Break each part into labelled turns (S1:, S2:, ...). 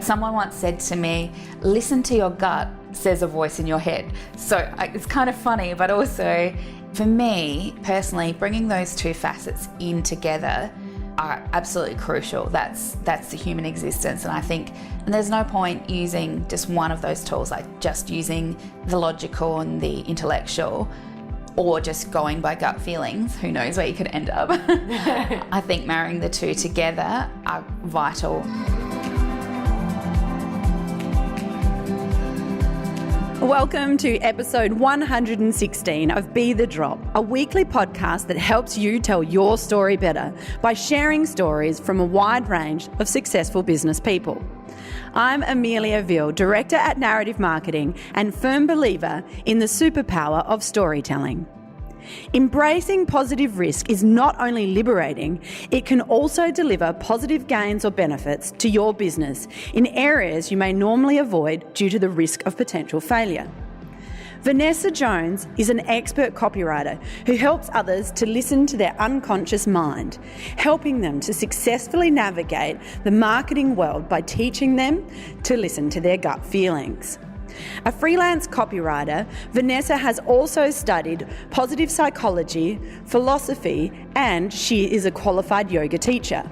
S1: Someone once said to me, listen to your gut, says a voice in your head. So it's kind of funny, but also for me personally, bringing those two facets in together are absolutely crucial. That's the human existence. And I think, and there's no point using just one of those tools, like just using the logical and the intellectual, or just going by gut feelings. Who knows where you could end up. I think marrying the two together are vital.
S2: Welcome to episode 116 of Be The Drop, a weekly podcast that helps you tell your story better by sharing stories from a wide range of successful business people. I'm Amelia Veal, Director at Narrative Marketing and firm believer in the superpower of storytelling. Embracing positive risk is not only liberating, it can also deliver positive gains or benefits to your business in areas you may normally avoid due to the risk of potential failure. Vanessa Jones is an expert copywriter who helps others to listen to their unconscious mind, helping them to successfully navigate the marketing world by teaching them to listen to their gut feelings. A freelance copywriter, Vanessa has also studied positive psychology, philosophy, and she is a qualified yoga teacher.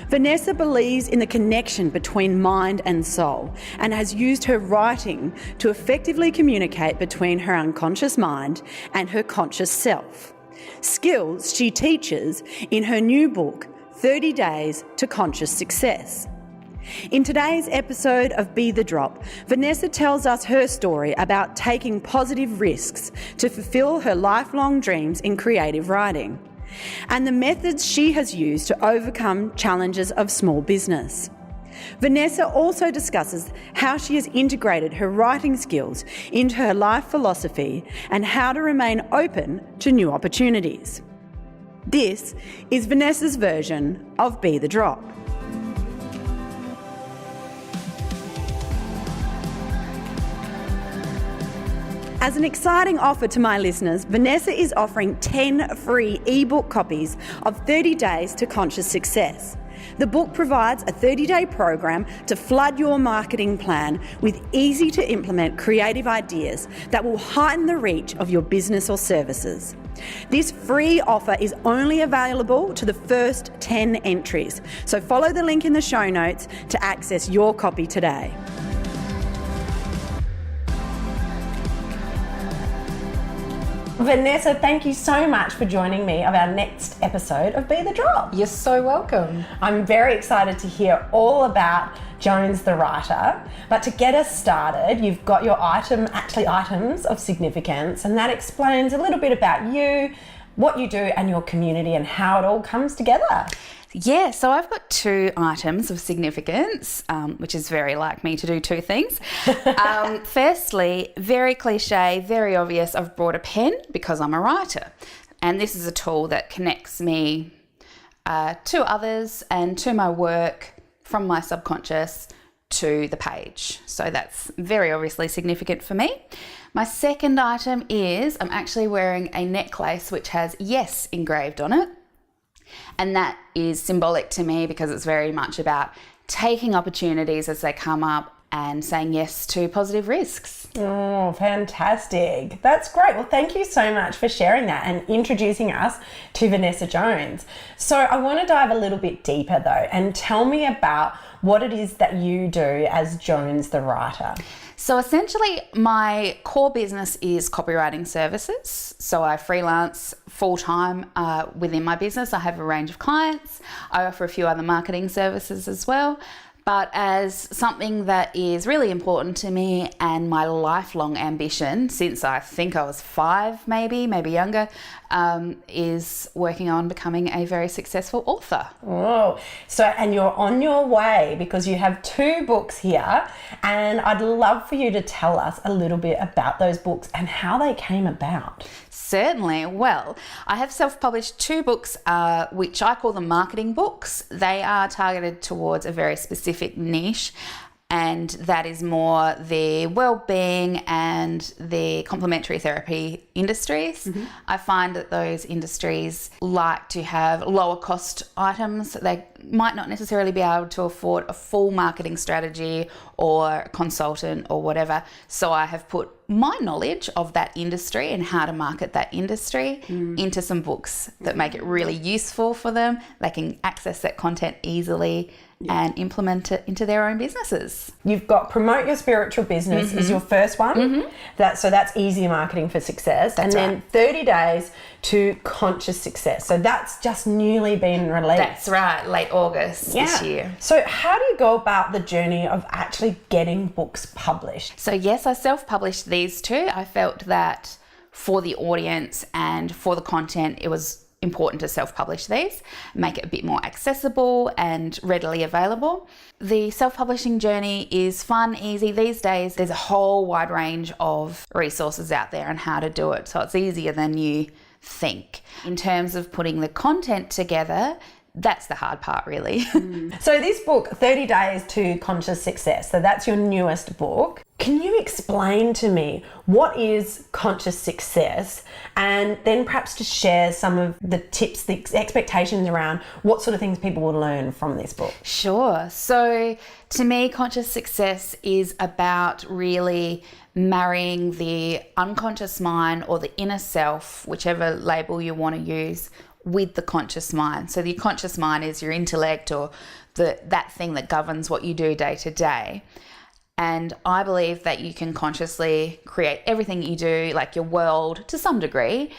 S2: Vanessa believes in the connection between mind and soul and has used her writing to effectively communicate between her unconscious mind and her conscious self. Skills she teaches in her new book, 30 Days to Conscious Success. In today's episode of Be The Drop, Vanessa tells us her story about taking positive risks to fulfill her lifelong dreams in creative writing, and the methods she has used to overcome challenges of small business. Vanessa also discusses how she has integrated her writing skills into her life philosophy and how to remain open to new opportunities. This is Vanessa's version of Be The Drop. As an exciting offer to my listeners, Vanessa is offering 10 free ebook copies of 30 Days to Conscious Success. The book provides a 30-day program to flood your marketing plan with easy-to-implement creative ideas that will heighten the reach of your business or services. This free offer is only available to the first 10 entries, so follow the link in the show notes to access your copy today. Vanessa, thank you so much for joining me of our next episode of Be The Drop.
S3: You're so welcome.
S2: I'm very excited to hear all about Jones the writer, but to get us started, you've got your items of significance, and that explains a little bit about you, what you do and your community and how it all comes together.
S1: Yeah, so I've got 2 items of significance, which is very like me to do 2 things. Firstly, very cliche, very obvious, I've brought a pen because I'm a writer. And this is a tool that connects me to others and to my work from my subconscious to the page. So that's very obviously significant for me. My second item is I'm actually wearing a necklace which has yes engraved on it. And that is symbolic to me because it's very much about taking opportunities as they come up and saying yes to positive risks.
S2: Oh, fantastic. That's great. Well, thank you so much for sharing that and introducing us to Vanessa Jones. So I want to dive a little bit deeper though and tell me about what it is that you do as Jones the writer.
S1: So essentially my core business is copywriting services. So I freelance full-time within my business. I have a range of clients. I offer a few other marketing services as well. But as something that is really important to me and my lifelong ambition since I think I was 5, maybe younger, is working on becoming a very successful author.
S2: Oh, so and you're on your way because you have 2 books here, and I'd love for you to tell us a little bit about those books and how they came about.
S1: Certainly. Well, I have self-published 2 books, which I call them marketing books. They are targeted towards a very specific niche, and that is more the well-being and the complementary therapy industries. I find that those industries like to have lower cost items. They might not necessarily be able to afford a full marketing strategy or consultant or whatever. So I have put my knowledge of that industry and how to market that industry into some books that make it really useful for them. They can access that content easily and implement it into their own businesses.
S2: You've got promote your spiritual business is your first one. That's easy marketing for success.
S1: That's
S2: and then 30 days to conscious success. So that's just newly been released.
S1: That's right, late August this year.
S2: So how do you go about the journey of actually getting books published?
S1: So yes, I self-published these two. I felt that for the audience and for the content, it was important to self-publish these, make it a bit more accessible and readily available. The self-publishing journey is fun, easy. These days, there's a whole wide range of resources out there on how to do it. So it's easier than you think. In terms of putting the content together, that's the hard part, really.
S2: So this book, 30 Days to Conscious Success, so that's your newest book. Can you explain to me what is conscious success, and then perhaps to share some of the tips, the expectations around what sort of things people will learn from this book?
S1: Sure. So to me, conscious success is about really marrying the unconscious mind or the inner self, whichever label you want to use, with the conscious mind. So the conscious mind is your intellect or that thing that governs what you do day to day. And I believe that you can consciously create everything you do, like your world to some degree,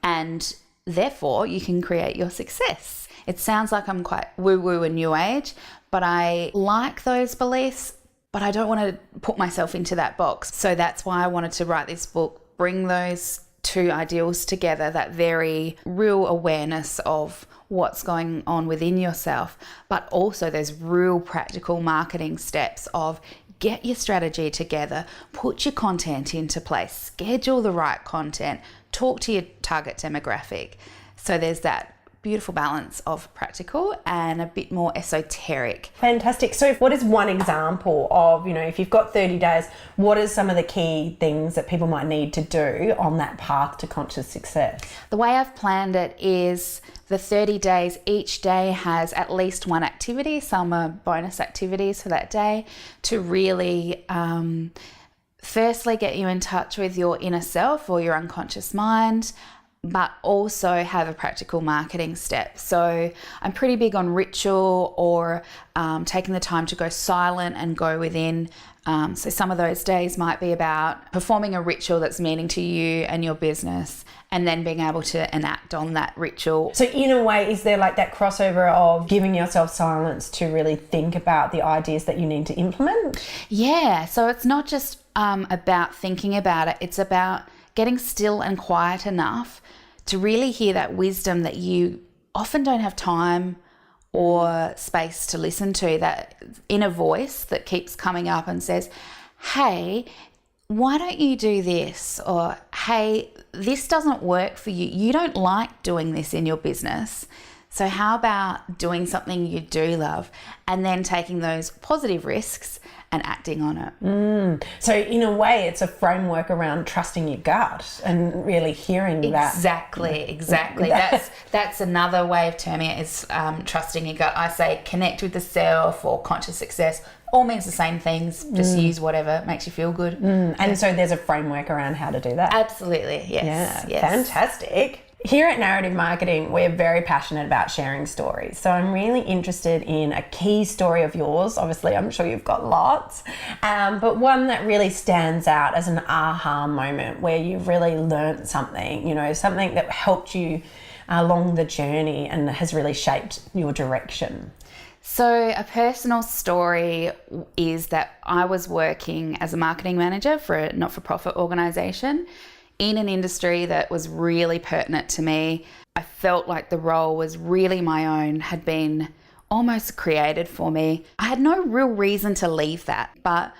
S1: and therefore you can create your success. It sounds like I'm quite woo-woo and new age, but I like those beliefs, but I don't want to put myself into that box. So that's why I wanted to write this book, bring those two ideals together, that very real awareness of what's going on within yourself, but also those real practical marketing steps of get your strategy together, put your content into place, schedule the right content, talk to your target demographic. So there's that beautiful balance of practical and a bit more esoteric.
S2: Fantastic. So what is one example of, if you've got 30 days, what are some of the key things that people might need to do on that path to conscious success?
S1: The way I've planned it is the 30 days, each day has at least one activity, some are bonus activities for that day, to really firstly get you in touch with your inner self or your unconscious mind, but also have a practical marketing step. So I'm pretty big on ritual or taking the time to go silent and go within. So some of those days might be about performing a ritual that's meaning to you and your business, and then being able to enact on that ritual.
S2: So in a way, is there like that crossover of giving yourself silence to really think about the ideas that you need to implement?
S1: Yeah, so it's not just about thinking about it, it's about getting still and quiet enough to really hear that wisdom that you often don't have time or space to listen to, that inner voice that keeps coming up and says, hey, why don't you do this? Or, hey, this doesn't work for you. You don't like doing this in your business. So how about doing something you do love and then taking those positive risks and acting on it?
S2: So in a way, it's a framework around trusting your gut and really hearing that.
S1: Exactly. That's another way of terming it, is trusting your gut. I say connect with the self or conscious success. All means the same things. Just use whatever makes you feel good.
S2: And so there's a framework around how to do that.
S1: Absolutely, yes.
S2: Yeah, fantastic. Here at Narrative Marketing, we're very passionate about sharing stories. So I'm really interested in a key story of yours. Obviously, I'm sure you've got lots, but one that really stands out as an aha moment where you've really learned something, something that helped you along the journey and has really shaped your direction.
S1: So a personal story is that I was working as a marketing manager for a not-for-profit organisation in an industry that was really pertinent to me. I felt like the role was really my own, had been almost created for me. I had no real reason to leave that, but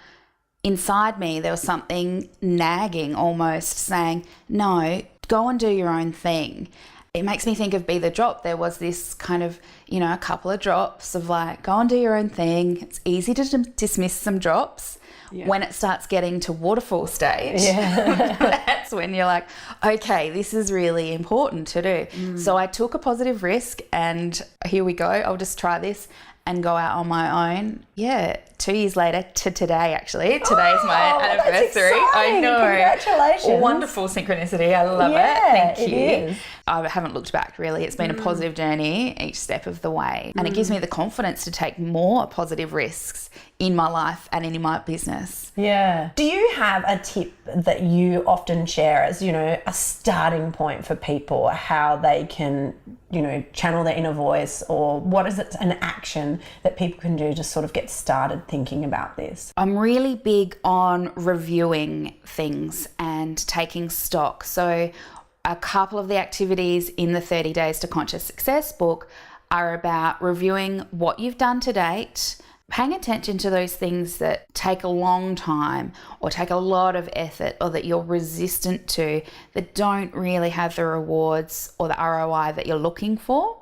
S1: inside me there was something nagging, almost saying, no, go and do your own thing. It makes me think of Be the Drop. There was this kind of, a couple of drops of like, go and do your own thing. It's easy to dismiss some drops. Yeah. When it starts getting to waterfall stage, that's that's when you're like, okay, this is really important to do. So I took a positive risk and here we go. I'll just try this and go out on my own. Yeah, 2 years later to today, actually. Today's my anniversary.
S2: That's exciting.
S1: I know.
S2: Congratulations.
S1: Wonderful synchronicity. I love it. Thank you.
S2: It is.
S1: I haven't looked back, really. It's been a positive journey each step of the way. And it gives me the confidence to take more positive risks in my life and in my business.
S2: Yeah. Do you have a tip that you often share as, a starting point for people, how they can, channel their inner voice, or what is it, an action that people can do to sort of get started thinking about this?
S1: I'm really big on reviewing things and taking stock. So a couple of the activities in the 30 Days to Conscious Success book are about reviewing what you've done to date, paying attention to those things that take a long time or take a lot of effort or that you're resistant to, that don't really have the rewards or the ROI that you're looking for,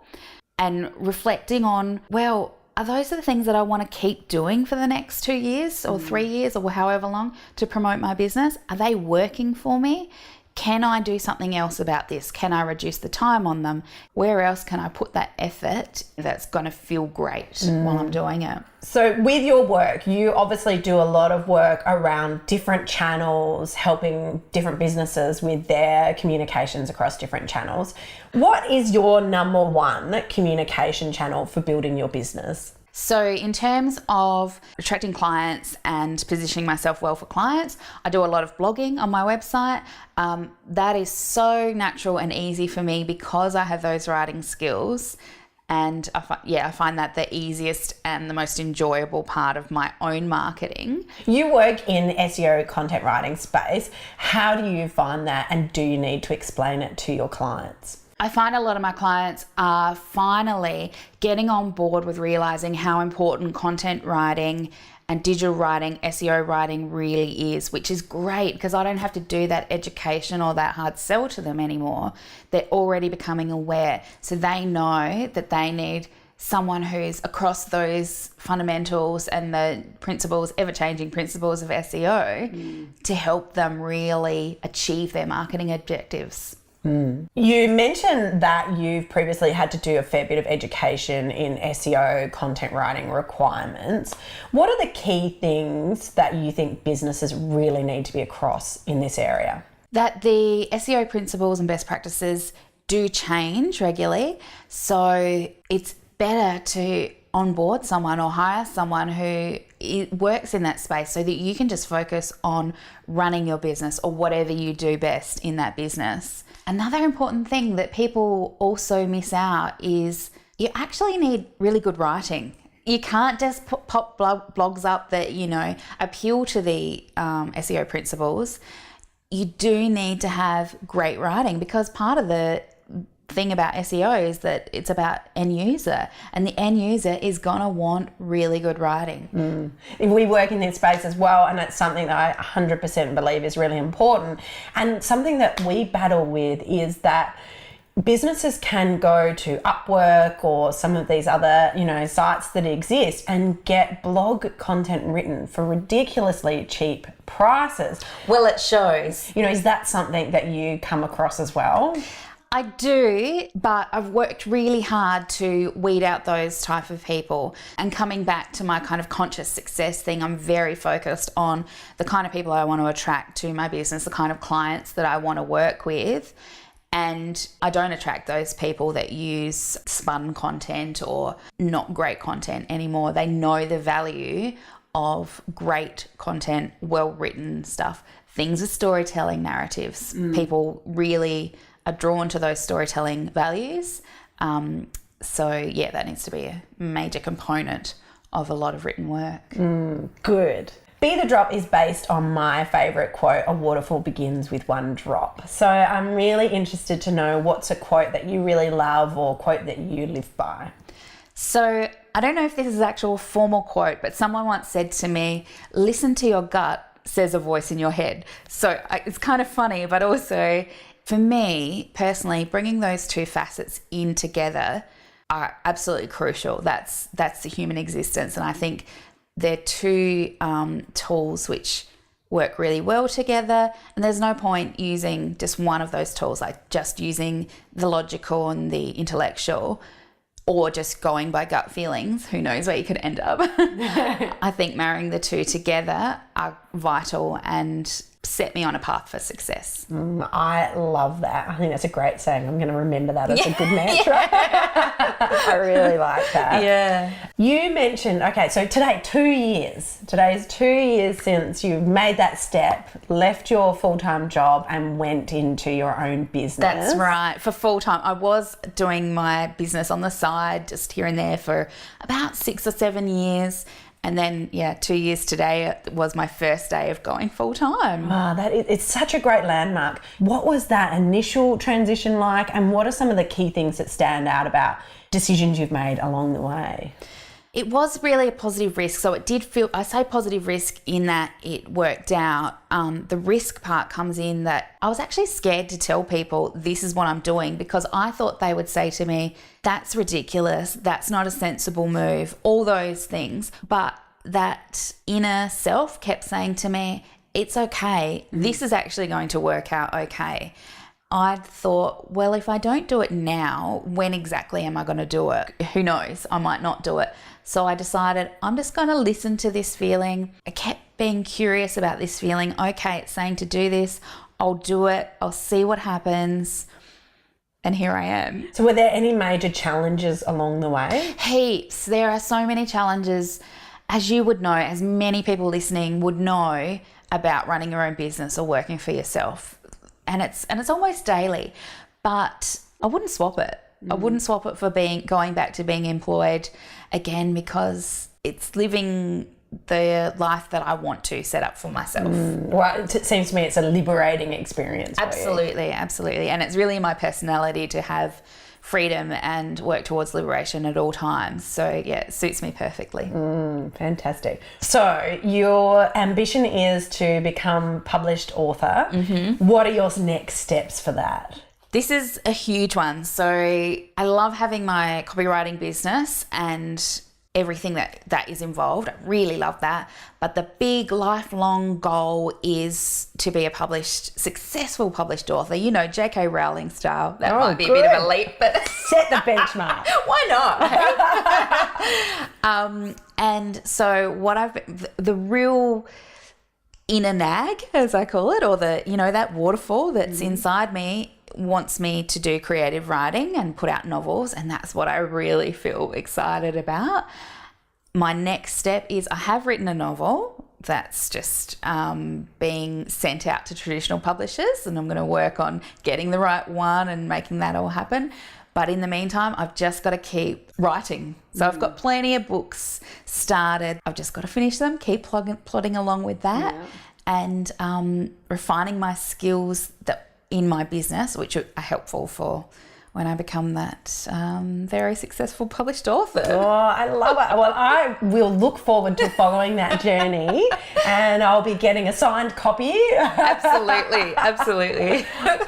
S1: and reflecting on, well, are those the things that I want to keep doing for the next 2 years or 3 years or however long to promote my business? Are they working for me? Can I do something else about this? Can I reduce the time on them? Where else can I put that effort that's going to feel great while I'm doing it?
S2: So with your work, you obviously do a lot of work around different channels, helping different businesses with their communications across different channels. What is your number one communication channel for building your business?
S1: So in terms of attracting clients and positioning myself well for clients, I do a lot of blogging on my website. That is so natural and easy for me because I have those writing skills. And I find that the easiest and the most enjoyable part of my own marketing.
S2: You work in SEO content writing space. How do you find that, and do you need to explain it to your clients?
S1: I find a lot of my clients are finally getting on board with realizing how important content writing and digital writing, SEO writing really is, which is great because I don't have to do that education or that hard sell to them anymore. They're already becoming aware. So they know that they need someone who's across those fundamentals and the principles, ever-changing principles of SEO to help them really achieve their marketing objectives.
S2: You mentioned that you've previously had to do a fair bit of education in SEO content writing requirements. What are the key things that you think businesses really need to be across in this area?
S1: That the SEO principles and best practices do change regularly. So it's better to onboard someone or hire someone who works in that space so that you can just focus on running your business or whatever you do best in that business. Another important thing that people also miss out is you actually need really good writing. You can't just pop blogs up that, appeal to the SEO principles. You do need to have great writing because part of the thing about SEO is that it's about end user, and the end user is gonna want really good writing.
S2: We work in this space as well, and it's something that I 100% believe is really important. And something that we battle with is that businesses can go to Upwork or some of these other, sites that exist and get blog content written for ridiculously cheap prices.
S1: Well, it shows.
S2: Is that something that you come across as well?
S1: I do, but I've worked really hard to weed out those type of people. And coming back to my kind of conscious success thing, I'm very focused on the kind of people I want to attract to my business, the kind of clients that I want to work with. And I don't attract those people that use spun content or not great content anymore. They know the value of great content, well-written stuff. Things with storytelling narratives. People really are drawn to those storytelling values. That needs to be a major component of a lot of written work.
S2: Good. Be the Drop is based on my favourite quote, "A waterfall begins with one drop." So I'm really interested to know what's a quote that you really love or quote that you live by.
S1: So I don't know if this is an actual formal quote, but someone once said to me, "Listen to your gut," says a voice in your head. So it's kind of funny, but also for me personally, bringing those two facets in together are absolutely crucial. That's the human existence, and I think they're two tools which work really well together, and there's no point using just one of those tools, like just using the logical and the intellectual, or just going by gut feelings. Who knows where you could end up. I think marrying the two together are vital and set me on a path for success.
S2: I love that. I think that's a great saying. I'm going to remember that as a good mantra. I really like that.
S1: Yeah.
S2: You mentioned, okay, so today, 2 years. Today is 2 years since you made that step, left your full-time job and went into your own business.
S1: That's right. For full-time, I was doing my business on the side, just here and there, for about 6 or 7 years. And then, 2 years today was my first day of going full-time.
S2: It's such a great landmark. What was that initial transition like, and what are some of the key things that stand out about decisions you've made along the way?
S1: It was really a positive risk. So it did feel, I say positive risk in that it worked out. The risk part comes in that I was actually scared to tell people this is what I'm doing, because I thought they would say to me, that's ridiculous, that's not a sensible move, all those things. But that inner self kept saying to me, it's okay, this is actually going to work out okay. I thought, well, if I don't do it now, when exactly am I going to do it? Who knows? I might not do it. So I decided I'm just going to listen to this feeling. I kept being curious about this feeling. Okay, it's saying to do this. I'll do it. I'll see what happens. And here I am.
S2: So were there any major challenges along the way?
S1: Heaps. There are so many challenges. As you would know, as many people listening would know about running your own business or working for yourself. And it's almost daily, but I wouldn't swap it. I wouldn't swap it for going back to being employed again, because it's living the life that I want to set up for myself.
S2: Well, it seems to me it's a liberating experience.
S1: Absolutely. And it's really my personality to have freedom and work towards liberation at all times. So yeah, it suits me perfectly.
S2: Fantastic. So your ambition is to become published author. What are your next steps for that?
S1: This is a huge one. So I love having my copywriting business and everything that is involved. I really love that. But the big lifelong goal is to be a successful published author. You know, J.K. Rowling style. That might be a bit of a leap, but
S2: set the benchmark.
S1: Why not? And so the real inner nag, as I call it, or that waterfall that's inside me, wants me to do creative writing and put out novels, and that's what I really feel excited about. My next step is I have written a novel that's just being sent out to traditional publishers, and I'm going to work on getting the right one and making that all happen. But in the meantime, I've just got to keep writing. So I've got plenty of books started. I've just got to finish them, keep plodding along with that, and refining my skills in my business, which are helpful for when I become that very successful published author.
S2: Oh, I love it. Well, I will look forward to following that journey, and I'll be getting a signed copy.
S1: Absolutely.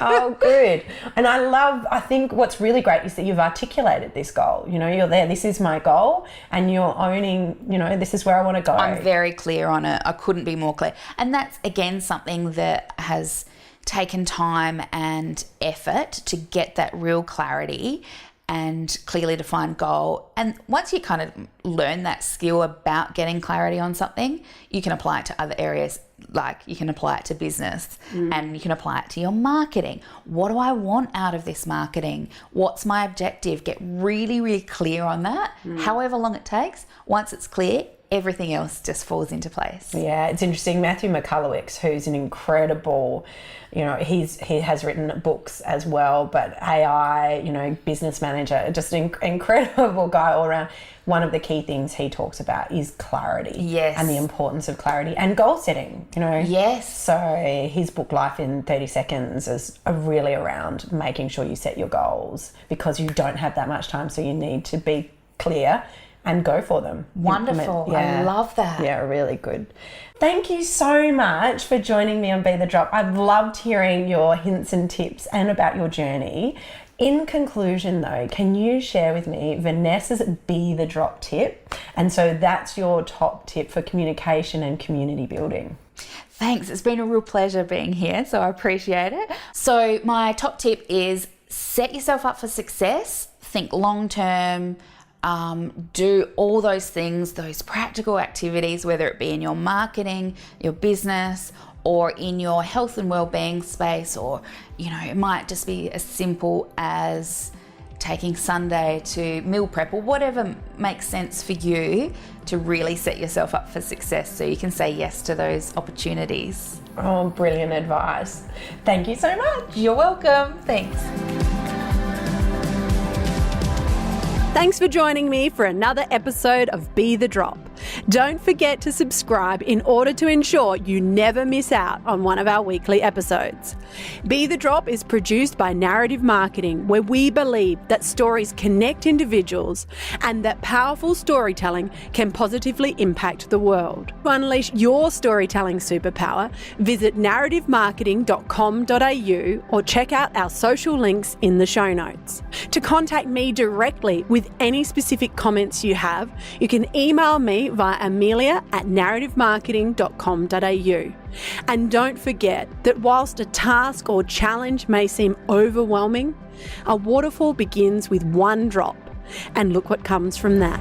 S2: Oh, good. And I think what's really great is that you've articulated this goal. You know, you're there, this is my goal, and you're owning, this is where I want to go.
S1: I'm very clear on it. I couldn't be more clear. And that's, again, something that has taken time and effort to get that real clarity and clearly defined goal. And once you kind of learn that skill about getting clarity on something, you can apply it to other areas. Like you can apply it to business and you can apply it to your marketing. What do I want out of this marketing? What's my objective? Get really, really clear on that. However long it takes, once it's clear, everything else just falls into place.
S2: Yeah, it's interesting. Matthew McCullough, who's an incredible, he has written books as well, but AI, business manager, just an incredible guy all around. One of the key things he talks about is clarity.
S1: Yes.
S2: And the importance of clarity and goal setting,
S1: Yes.
S2: So his book, Life in 30 Seconds, is really around making sure you set your goals, because you don't have that much time, so you need to be clear and go for them.
S1: Wonderful. I love that.
S2: Yeah, really good. Thank you so much for joining me on Be The Drop. I've loved hearing your hints and tips and about your journey. In conclusion though, can you share with me Vanessa's Be The Drop tip? And so that's your top tip for communication and community building.
S1: Thanks. It's been a real pleasure being here, so I appreciate it. So my top tip is set yourself up for success. Think long term. Do all those things, those practical activities, whether it be in your marketing, your business, or in your health and well-being space, or, it might just be as simple as taking Sunday to meal prep, or whatever makes sense for you to really set yourself up for success so you can say yes to those opportunities.
S2: Oh, brilliant advice. Thank you so much.
S1: You're welcome. Thanks.
S2: Thanks for joining me for another episode of Be the Drop. Don't forget to subscribe in order to ensure you never miss out on one of our weekly episodes. Be the Drop is produced by Narrative Marketing, where we believe that stories connect individuals and that powerful storytelling can positively impact the world. To unleash your storytelling superpower, visit narrativemarketing.com.au or check out our social links in the show notes. To contact me directly with any specific comments you have, you can email me via amelia@narrativemarketing.com.au. And don't forget that whilst a task or challenge may seem overwhelming, a waterfall begins with one drop, and look what comes from that.